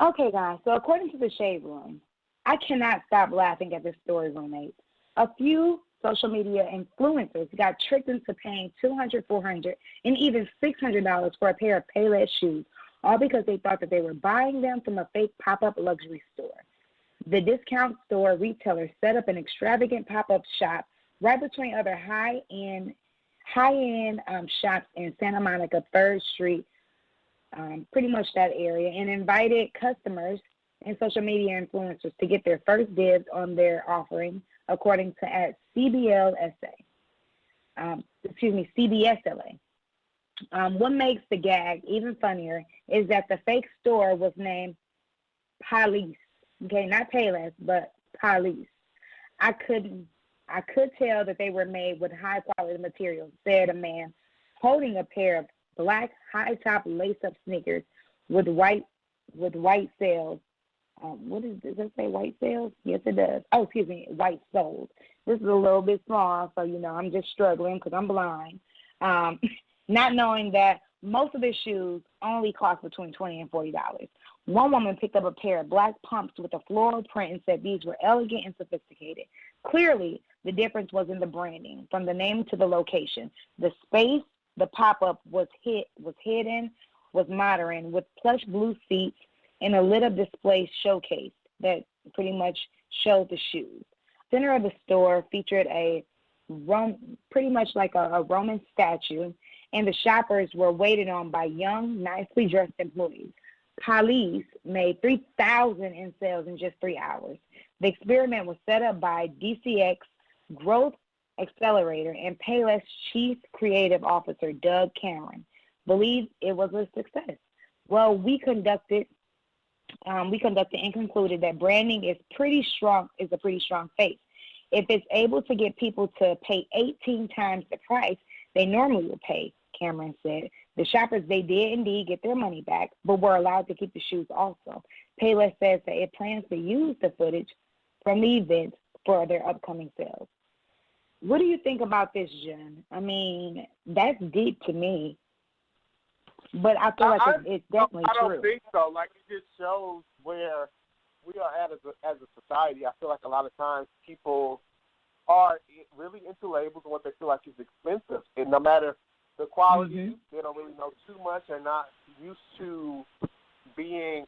Okay, guys, so according to the Shade Room, I cannot stop laughing at this story, roommates. A few social media influencers got tricked into paying $200, $400, and even $600 for a pair of Payless shoes, all because they thought that they were buying them from a fake pop-up luxury store. The discount store retailer set up an extravagant pop-up shop right between other high-end shops in Santa Monica, 3rd Street, pretty much that area, and invited customers and social media influencers to get their first dibs on their offering, according to at CBSLA. What makes the gag even funnier is that the fake store was named Payless. Okay, not Payless, but Payless. I could tell that they were made with high quality materials, said a man holding a pair of black high-top lace-up sneakers with white sails. Does it say white sails? Yes, it does. Oh, excuse me, white soles. This is a little bit small, so, I'm just struggling because I'm blind. Not knowing that most of the shoes only cost between $20 and $40. One woman picked up a pair of black pumps with a floral print and said these were elegant and sophisticated. Clearly, the difference was in the branding, from the name to the location. The space the pop-up was hidden, was modern, with plush blue seats and a lit-up display showcase that pretty much showed the shoes. Center of the store featured pretty much like a Roman statue, and the shoppers were waited on by young, nicely dressed employees. Payless made $3,000 in sales in just 3 hours. The experiment was set up by DCX Growth Accelerator, and Payless Chief Creative Officer Doug Cameron believed it was a success. Well, we conducted and concluded that branding is a pretty strong face. If it's able to get people to pay 18 times the price they normally would pay, Cameron said. The shoppers, they did indeed get their money back, but were allowed to keep the shoes also. Payless says that it plans to use the footage from the event for their upcoming sales. What do you think about this, Jen? I mean, that's deep to me, but I feel like it's definitely true. I don't think so. Like, it just shows where we are at as a society. I feel like a lot of times people are really into labels and what they feel like is expensive. And no matter the quality, they don't really know too much. They're not used to being,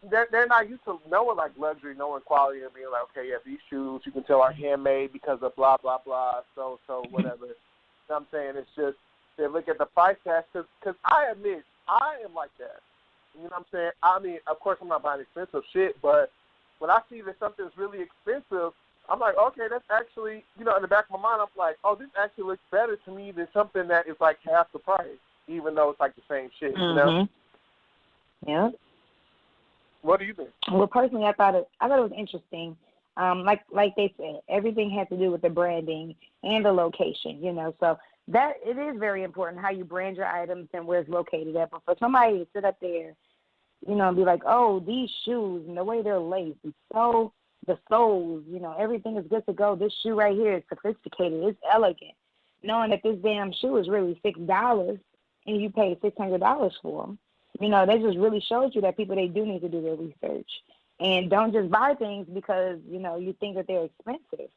they're not used to knowing, like, luxury, knowing quality, and being like, okay, yeah, these shoes, you can tell are handmade because of blah, blah, blah, so whatever. You know what I'm saying? It's just, they look at the price tag, because I admit, I am like that. You know what I'm saying? I mean, of course, I'm not buying expensive shit, but when I see that something's really expensive, I'm like, okay, that's actually, in the back of my mind, I'm like, oh, this actually looks better to me than something that is like half the price, even though it's like the same shit, you know? Yeah. What do you think? Well, personally, I thought it was interesting. Like they said, everything has to do with the branding and the location, So that it is very important how you brand your items and where it's located at. But for somebody to sit up there, and be like, oh, these shoes and the way they're laced, and the soles, everything is good to go. This shoe right here is sophisticated. It's elegant. Knowing that this damn shoe is really $6 and you pay $600 for them. That just really shows you that people, they do need to do their research. And don't just buy things because, you think that they're expensive,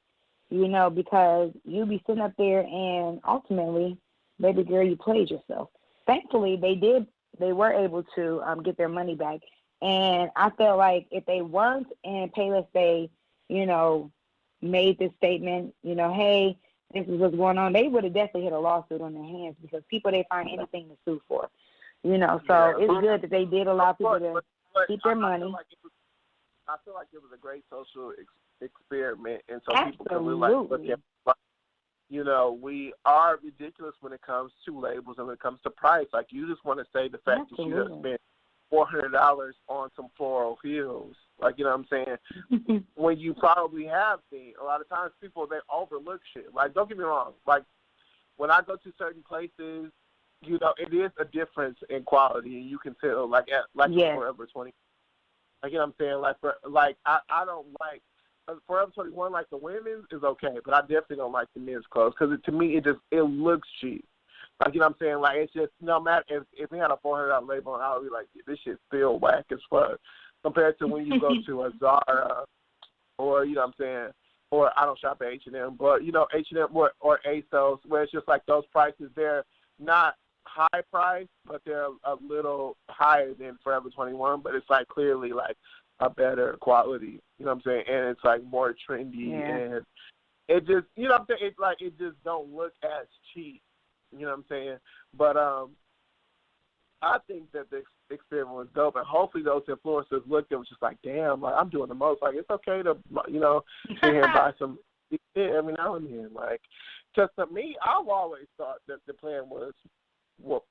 because you be sitting up there and ultimately, baby girl, you played yourself. Thankfully, they were able to get their money back. And I feel like if they weren't, and Payless, they, made this statement, hey, this is what's going on, they would have definitely hit a lawsuit on their hands, because people, they find anything to sue for. So it's good that they did allow people to keep their money. I feel like it was a great social experiment, and so Absolutely. people can really look at, we are ridiculous when it comes to labels and when it comes to price. Like, you just want to say the fact that you have spent $400 on some floral heels. Like, you know what I'm saying? When you probably have seen, a lot of times people, they overlook shit. Like, don't get me wrong. Like, when I go to certain places, it is a difference in quality, and you can tell, like Forever 20. Like, you know what I'm saying? I don't like Forever 21. Like, the women's is okay, but I definitely don't like the men's clothes, because to me it looks cheap. Like, you know what I'm saying? Like, it's just, no matter if we had a $400 label on, I would be like, this shit's still whack as fuck compared to when you go to a Zara or, you know what I'm saying, or I don't shop at H&M, but, you know, H&M or ASOS, where it's just like those prices, they're not high price, but they're a little higher than Forever 21, but it's like clearly like a better quality, you know what I'm saying? And it's like more trendy, and it just, you know what I'm saying? It's like, it just don't look as cheap, you know what I'm saying? But I think that the experiment was dope, and hopefully those influencers looked and was just like, damn, like, I'm doing the most. Like, it's okay to, you know, sit here and buy some every now and then. Like, because to me, I've always thought that the plan was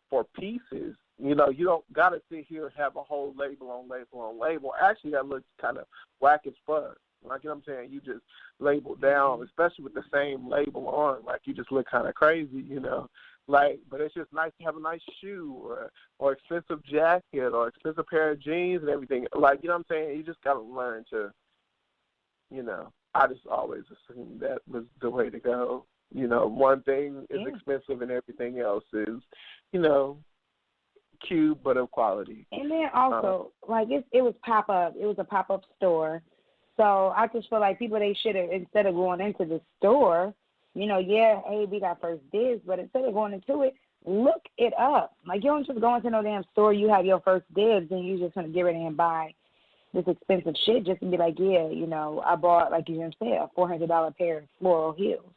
for pieces. You know, you don't got to sit here and have a whole label on label on label. Actually, that looks kind of whack as fuck. Like, you know what I'm saying? You just label down, especially with the same label on. Like, you just look kind of crazy, you know. Like, but it's just nice to have a nice shoe or expensive jacket or expensive pair of jeans and everything. Like, you know what I'm saying? You just got to learn to, you know, I just always assumed that was the way to go. You know, one thing is expensive and everything else is, you know, cute but of quality. And then also, like, it was pop-up. It was a pop-up store. So I just feel like people, they should have, instead of going into the store, you know, hey, we got first dibs, but instead of going into it, look it up. Like, you don't just go into no damn store, you have your first dibs, and you just going to get ready and buy this expensive shit just to be like, yeah, you know, I bought, like you just said, a $400 pair of floral heels.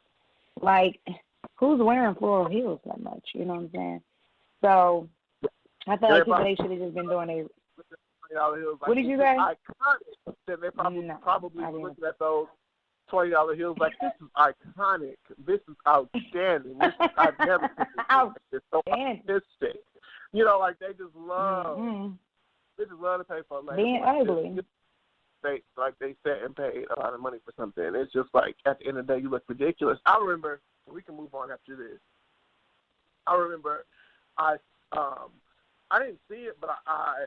Like, who's wearing floral heels that much? You know what I'm saying? So I feel like people, they should have just been doing it. What did you say? Iconic. They probably looking at those $20 heels like, this is iconic. This is outstanding. I've never seen this. It's so artistic. You know, like, they just love. They just love to pay for a label. Being ugly. They sat and paid a lot of money for something. It's just like, at the end of the day, you look ridiculous. I remember, we can move on after this. I remember I didn't see it, but I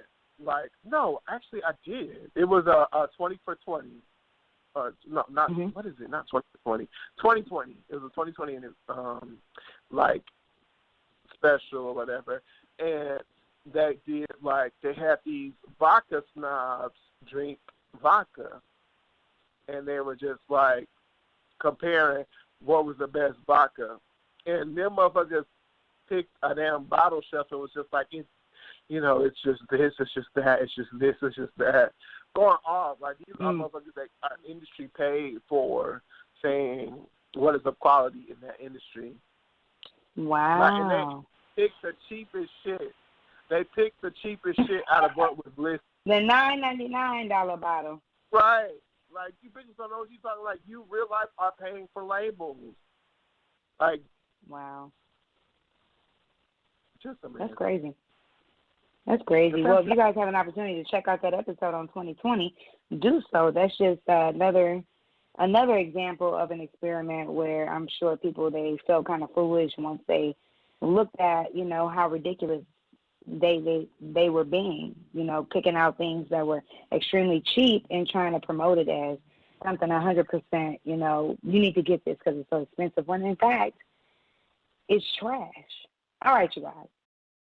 actually I did. It was a 20 for 20. No, not what is it? Not 20 for 20. 2020. It was a 2020 and like special or whatever. And they did, like, they had these vodka snobs drink vodka, and they were just like comparing what was the best vodka, and them motherfuckers picked a damn bottle shelf and was just like, it's, you know, it's just this, it's just that, it's just this, it's just that, going off. Like, these are motherfuckers that our industry paid for saying what is of quality in that industry. Wow. Like, and they picked the cheapest shit. They picked the cheapest shit out of what was listed. The $9.99 bottle. Right. Like, you bitches don't know what you're talking, like, you real life are paying for labels. Like, wow. Just amazing. That's crazy. That's crazy. Well, if you guys have an opportunity to check out that episode on 2020, do so. That's just another example of an experiment where I'm sure people, they felt kind of foolish once they looked at, you know, how ridiculous they were being, you know, picking out things that were extremely cheap and trying to promote it as something 100%, you know, you need to get this because it's so expensive, when in fact, it's trash. All right, you guys.